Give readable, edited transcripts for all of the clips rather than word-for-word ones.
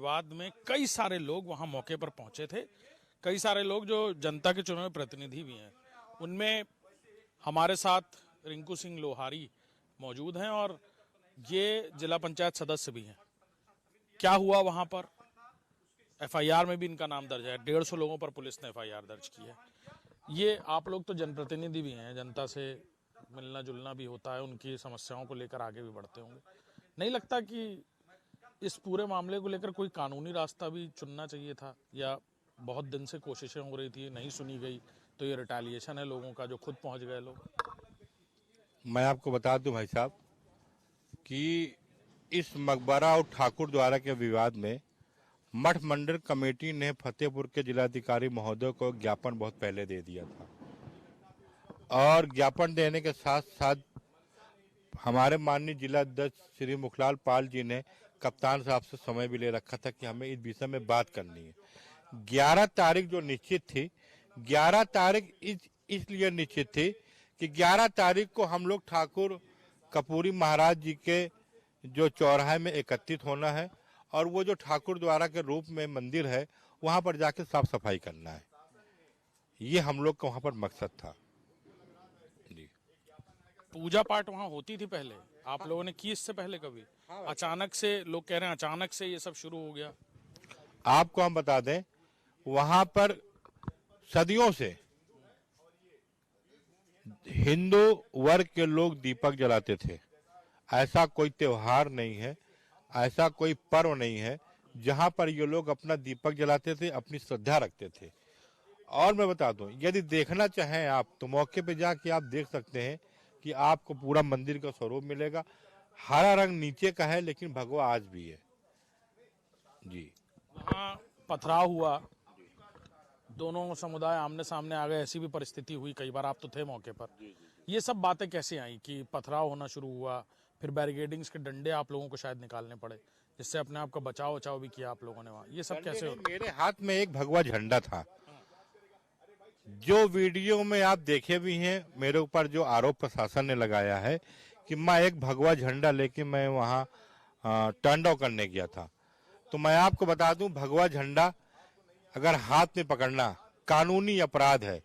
विवाद में कई सारे लोग वहां मौके पर पहुंचे थे, कई सारे लोग जो जनता के चुने हुए प्रतिनिधि भी हैं। उनमें हमारे साथ रिंकू सिंह लोहारी मौजूद हैं और ये जिला पंचायत सदस्य भी हैं। क्या हुआ वहां पर? एफआईआर में भी इनका नाम दर्ज है। 150 लोगों पर पुलिस ने एफआईआर दर्ज की है। ये आप लोग तो जनप्रतिनिधि भी हैं, जनता से मिलना जुलना भी होता है, उनकी समस्याओं को लेकर आगे भी बढ़ते होंगे। नहीं लगता कि इस पूरे मामले को लेकर कोई कानूनी रास्ता भी चुनना चाहिए था? या बहुत दिन से कोशिशें हो रही थी, नहीं सुनी गई, तो ये रिटेलिएशन है लोगों का जो खुद पहुंच गए लोग? मैं आपको बता दूं भाई साहब कि इस मकबरा और ठाकुर द्वारा के विवाद में मठ मंडल कमेटी ने फतेहपुर के जिलाधिकारी महोदय को ज्ञापन बहुत पहले दे दिया था और ज्ञापन देने के साथ साथ हमारे माननीय जिलाध्यक्ष श्री मुखलाल पाल जी ने कप्तान साहब से समय भी ले रखा था कि हमें इस विषय में बात करनी है। 11 तारीख जो निश्चित थी, 11 तारीख इसलिए निश्चित थी कि 11 तारीख को हम लोग ठाकुर कपूरी महाराज जी के जो चौराहे में एकत्रित होना है और वो जो ठाकुर द्वारा के रूप में मंदिर है वहां पर जाके साफ सफाई करना है। ये हम लोग का वहां पर मकसद था जी। पूजा पाठ वहां होती थी पहले? आप लोगों ने की इससे पहले कभी? अचानक से लोग कह रहे हैं अचानक से ये सब शुरू हो गया। आपको हम बता दें वहां पर सदियों से हिंदू वर्ग के लोग दीपक जलाते थे। ऐसा कोई त्योहार नहीं है, ऐसा कोई पर्व नहीं है जहां पर ये लोग अपना दीपक जलाते थे, अपनी श्रद्धा रखते थे। और मैं बता दूं, यदि देखना चाहें आप तो मौके पे जाके आप देख सकते हैं कि आपको पूरा मंदिर का स्वरूप मिलेगा। हरा रंग नीचे का है लेकिन भगवा आज भी है जी। वहाँ पथराव हुआ, दोनों समुदाय आमने सामने आ गए, ऐसी भी परिस्थिति हुई कई बार, आप तो थे मौके पर। ये सब बातें कैसे आई कि पथराव होना शुरू हुआ, फिर बैरिकेडिंग्स के डंडे आप लोगों को शायद निकालने पड़े, जिससे अपने आप का बचाव भी किया आप लोगों ने वहाँ? ये सब कैसे हो? मेरे हाथ में एक भगवा झंडा था। जो वीडियो में आप देखे भी हैं, मेरे ऊपर जो आरोप प्रशासन ने लगाया है कि मैं एक भगवा झंडा लेके मैं वहाँ टर्न डाउन करने गया था, तो मैं आपको बता दूं भगवा झंडा अगर हाथ में पकड़ना कानूनी अपराध है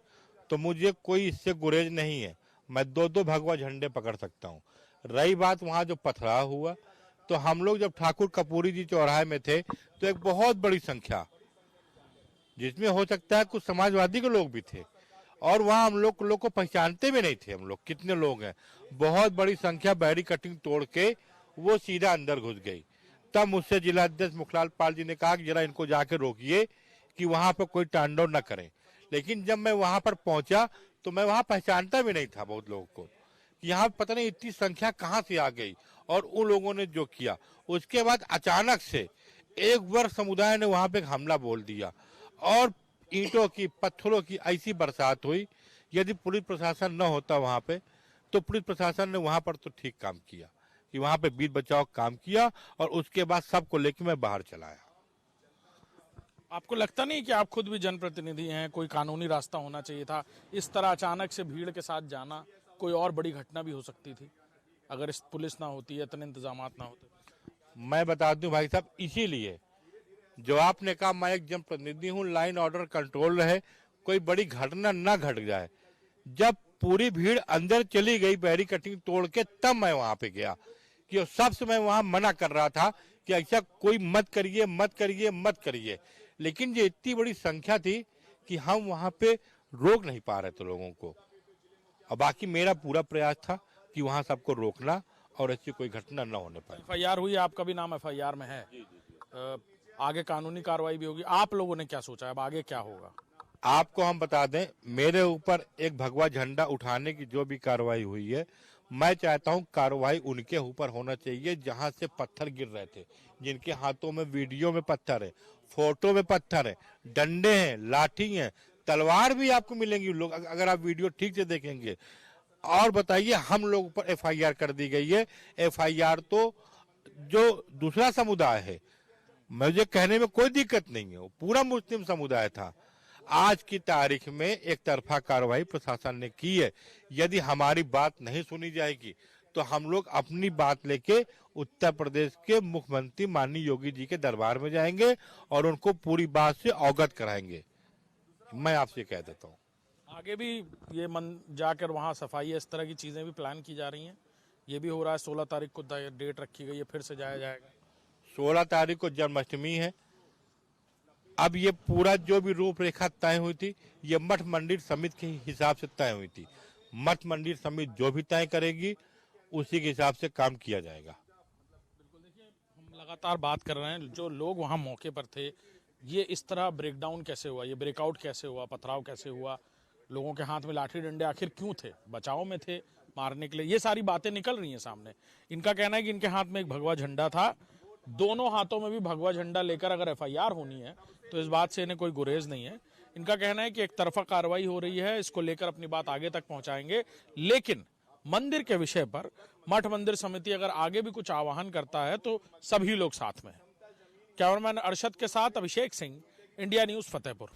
तो मुझे कोई इससे गुरेज नहीं है। मैं 2-2 भगवा झंडे पकड़ सकता हूँ। रही बात वहाँ जो पथराव हुआ, तो हम लोग जब ठाकुर कपूरी जी चौराहे में थे तो एक बहुत बड़ी संख्या, जिसमें हो सकता है कुछ समाजवादी के लोग भी थे, और वहाँ हम लोग को पहचानते भी नहीं थे हम लोग कितने लोग हैं। बहुत बड़ी संख्या बैरिकेडिंग तोड़ के वो सीधा अंदर घुस गई। तब मुझसे जिलाध्यक्ष मुखलाल पाल जी ने कहा कि जरा इनको जाके रोकिए कि वहां पर कोई तांडव न करें। लेकिन जब मैं वहां पर पहुंचा तो मैं वहां पहचानता भी नहीं था बहुत लोगों को कि यहाँ पता नहीं इतनी संख्या कहाँ से आ गई। और उन लोगों ने जो किया, उसके बाद अचानक से एक वर्ग समुदाय ने वहां पे हमला बोल दिया और ईंटों की पत्थरों की ऐसी बरसात हुई। यदि पुलिस प्रशासन न होता वहां पे तो पुलिस प्रशासन ने वहां पर तो ठीक काम किया कि वहां पे बीच बचाव काम किया और उसके बाद सबको लेके मैं बाहर चला आया। आपको लगता नहीं कि आप खुद भी जनप्रतिनिधि हैं, कोई कानूनी रास्ता होना चाहिए था? इस तरह अचानक से भीड़ के साथ जाना, कोई और बड़ी घटना भी हो सकती थी अगर इस पुलिस ना होती, इतने इंतजामात ना होते। मैं बता दूं भाई साहब, इसीलिए जो आपने कहा मैं एक जनप्रतिनिधि हूं, लाइन ऑर्डर कंट्रोल रहे, कोई बड़ी घटना ना घट जाए। जब पूरी भीड़ अंदर चली गई बैरिकेडिंग तोड़ के, तब मैं वहां पे गया कि सबसे मैं वहां मना कर रहा था कि ऐसा कोई मत करिए मत करिए मत करिए। लेकिन ये इतनी बड़ी संख्या थी कि हम वहां पे रोक नहीं पा रहे थे लोगों को। और बाकी मेरा पूरा प्रयास था कि वहां सबको रोकना और ऐसी कोई घटना न होने पाए। एफआईआर हुई, आपका भी नाम एफआईआर में है। आगे कानूनी कार्रवाई भी होगी। आप लोगों ने क्या सोचा है, अब आगे क्या होगा? आपको हम बता दें, मेरे ऊपर एक भगवा झंडा उठाने की जो भी कार्रवाई हुई है, मैं चाहता हूं कार्रवाई उनके ऊपर होना चाहिए जहां से पत्थर गिर रहे थे, जिनके हाथों में वीडियो में पत्थर है, फोटो में पत्थर है, डंडे हैं, लाठी है, तलवार भी आपको मिलेंगी लोग अगर आप वीडियो ठीक से देखेंगे। और बताइए, हम लोग पर एफआईआर कर दी गई है। एफआईआर तो जो दूसरा समुदाय है, मुझे कहने में कोई दिक्कत नहीं है, वो पूरा मुस्लिम समुदाय था। आज की तारीख में एक तरफा कार्रवाई प्रशासन ने की है। यदि हमारी बात नहीं सुनी जाएगी तो हम लोग अपनी बात लेके उत्तर प्रदेश के मुख्यमंत्री माननीय योगी जी के दरबार में जाएंगे और उनको पूरी बात से अवगत कराएंगे। मैं आपसे कह देता हूँ आगे भी ये मन जाकर वहाँ सफाई इस तरह की चीज़ें भी प्लान की जा रही हैं। ये भी हो रहा है 16 तारीख को डेट रखी गई है, फिर से जाया जाएगा। 16 तारीख को जन्माष्टमी है। अब ये पूरा जो भी रूपरेखा तय हुई थी ये मठ मंदिर समिति के हिसाब से तय हुई थी। मठ मंदिर समिति जो भी तय करेगी उसी के हिसाब से काम किया जाएगा। हम लगातार बात कर रहे हैं, जो लोग वहाँ मौके पर थे, ये इस तरह ब्रेकडाउन कैसे हुआ, ये ब्रेकआउट कैसे हुआ, पथराव कैसे हुआ, लोगों के हाथ में लाठी डंडे आखिर क्यों थे, बचाव में थे, मारने के लिए, ये सारी बातें निकल रही हैं सामने। इनका कहना है कि इनके हाथ में एक भगवा झंडा था, दोनों हाथों में भी भगवा झंडा लेकर अगर एफआईआर होनी है तो इस बात से इन्हें कोई गुरेज नहीं है। इनका कहना है कि एक तरफा कार्रवाई हो रही है, इसको लेकर अपनी बात आगे तक पहुंचाएंगे, लेकिन मंदिर के विषय पर मठ मंदिर समिति अगर आगे भी कुछ आह्वान करता है तो सभी लोग साथ में हैं। कैमरामैन अरशद के साथ अभिषेक सिंह, इंडिया न्यूज, फतेहपुर।